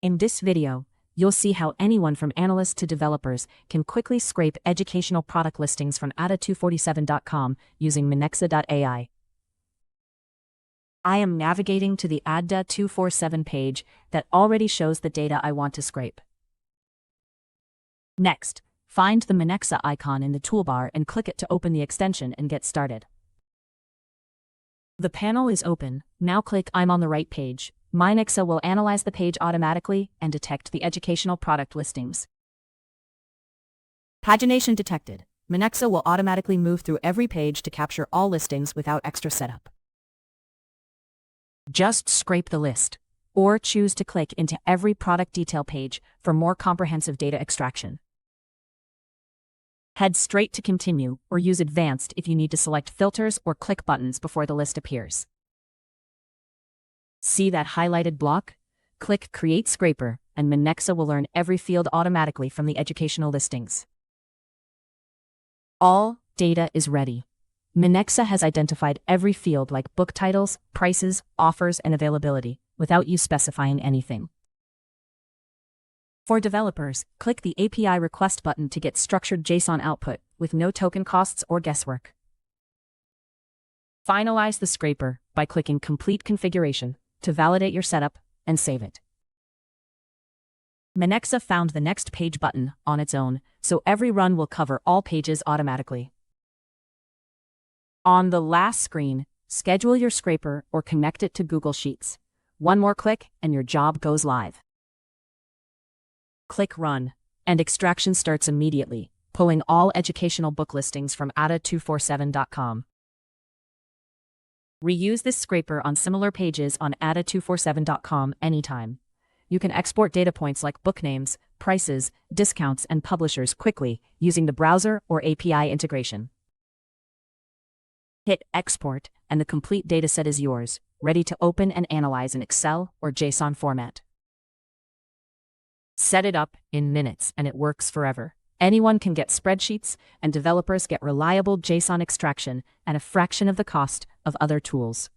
In this video, you'll see how anyone from analysts to developers can quickly scrape educational product listings from ADA247.com using Minexa.ai. I am navigating to the ADA247 page that already shows the data I want to scrape. Next, find the Minexa icon in the toolbar and click it to open the extension and get started. The panel is open. Now click I'm on the right page. Minexa will analyze the page automatically and detect the educational product listings. Pagination detected. Minexa will automatically move through every page to capture all listings without extra setup. Just scrape the list, or choose to click into every product detail page for more comprehensive data extraction. Head straight to Continue or use Advanced if you need to select filters or click buttons before the list appears. See that highlighted block? Click Create Scraper, and Minexa will learn every field automatically from the educational listings. All data is ready. Minexa has identified every field like book titles, prices, offers, and availability, without you specifying anything. For developers, click the API request button to get structured JSON output, with no token costs or guesswork. Finalize the scraper by clicking Complete Configuration to validate your setup and save it. Minexa found the Next Page button on its own, so every run will cover all pages automatically. On the last screen, schedule your scraper or connect it to Google Sheets. One more click and your job goes live. Click Run, and extraction starts immediately, pulling all educational book listings from ADA247.com. Reuse this scraper on similar pages on ADA247.com anytime. You can export data points like book names, prices, discounts, and publishers quickly using the browser or API integration. Hit Export, and the complete dataset is yours, ready to open and analyze in Excel or JSON format. Set it up in minutes and it works forever. Anyone can get spreadsheets, and developers get reliable JSON extraction at a fraction of the cost of other tools.